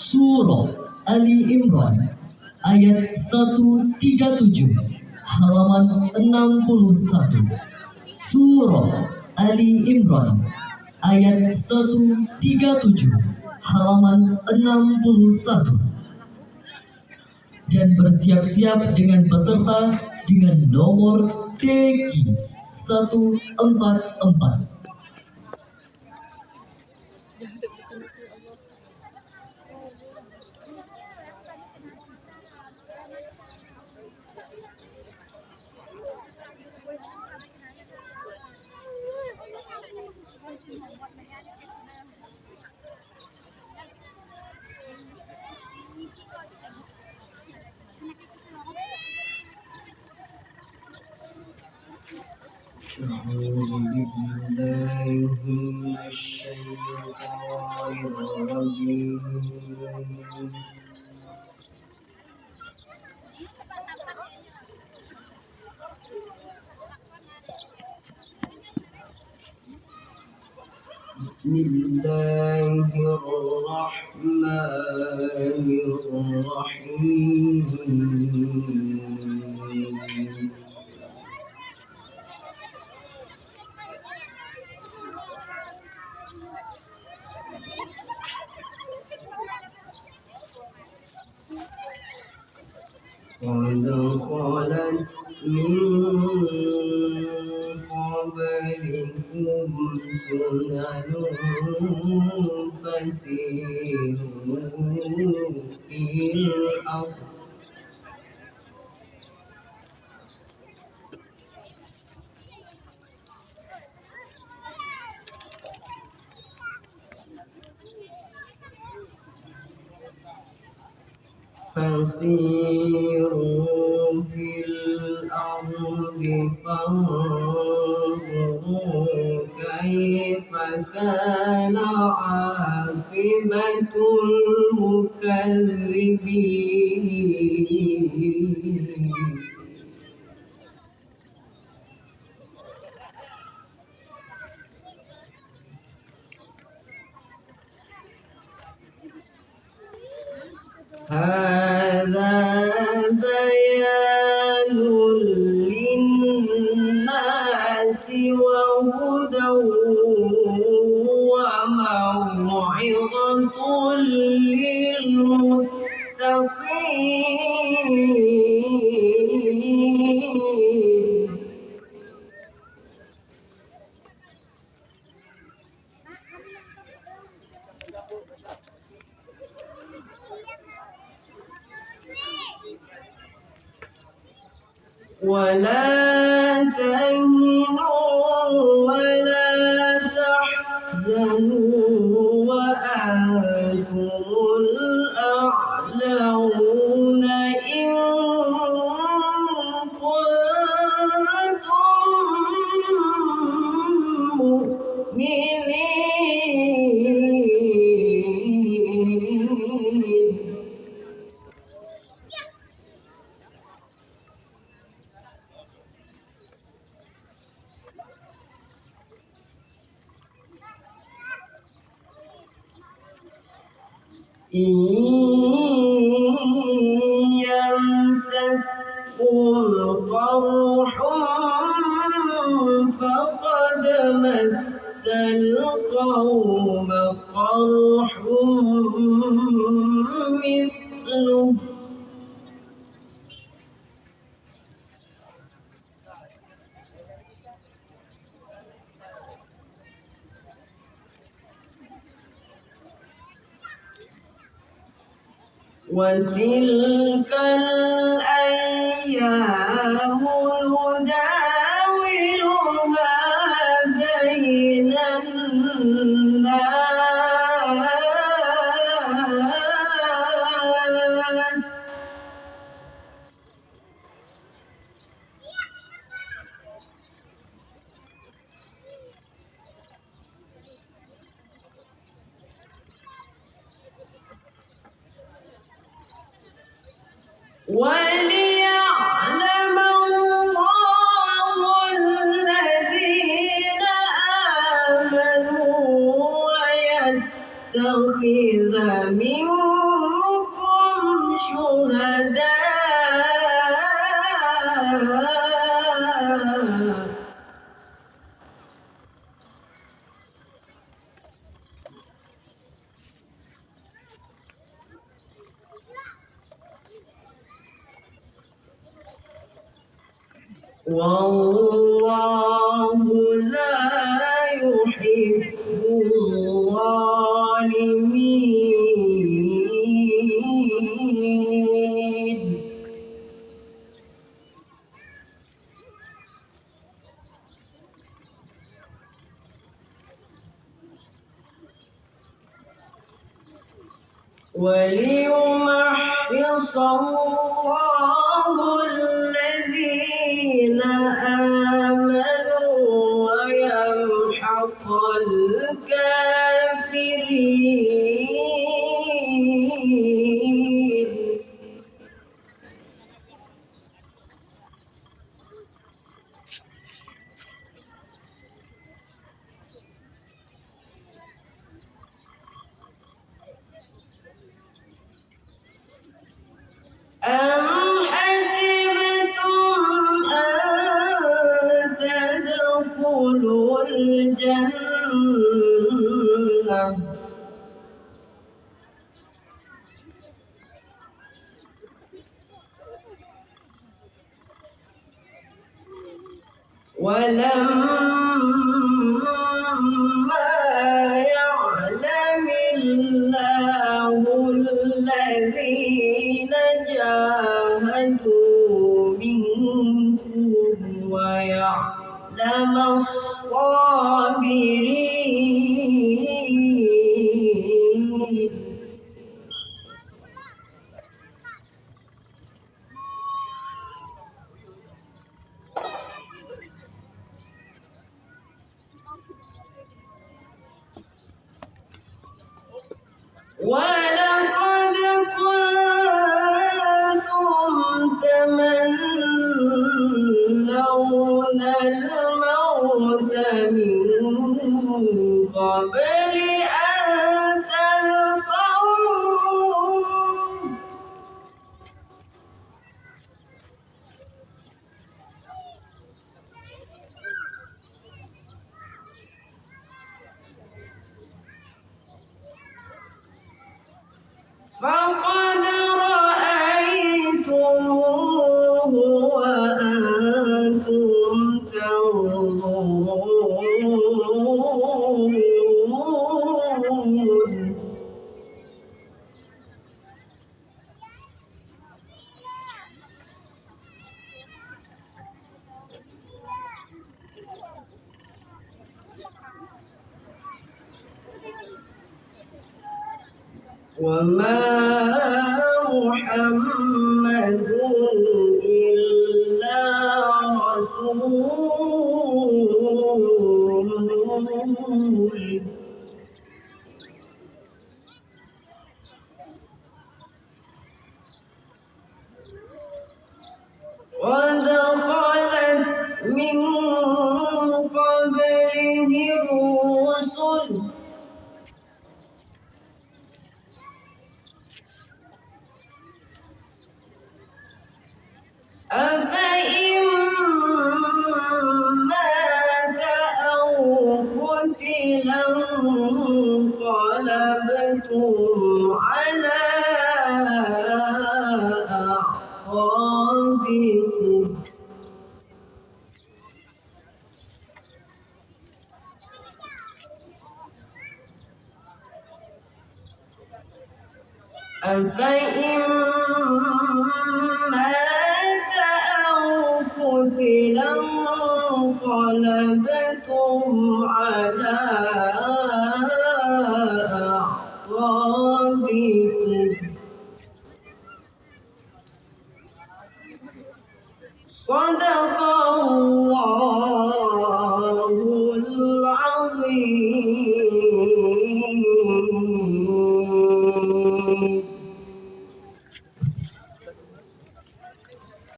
Surah Ali Imran ayat 137 halaman 61. Surah Ali Imran ayat 137 halaman 61. Dan bersiap-siap dengan peserta dengan nomor DQ 144. أعوذ بالله من الشيطان الرجيم. بسم الله الرحمن الرحيم. قد خلت من قبلكم سنن فسيروا في الأرض فانظروا كيف كان عاقبة المكذبين. هذا بيان للناس وهدى وموعظة للمتقين. ولا تهنوا ولا تحزنوا وأنتم الأعلون إن كنتم مؤمنين. إن يمسسكم قرح فقد مس القوم قرح مثله وتلك الأيام نداولها بين الناس. وليعلم الله الذين آمنوا ويتخذ منكم شهداء والله لا يحب الظالمين. وليمحص الله الذين آمنوا ويمحق الكافرين. أم حسبتم أن تدخلوا الجنة ولما يعلم الله الذين جاهدوا منكم ويعلم الصابرين. ولقد كنتم تمنون الموت من قبل أن تلقوه فقد رأيتموه وأنتم تنظرون. وما محمد إلا رسول قد خلت من قبله الرسل أفإن مات أو قتلا انقلبتم على أعقابكم. أفإن مات أو قتلا انقلبتم على أعقابكم. صدق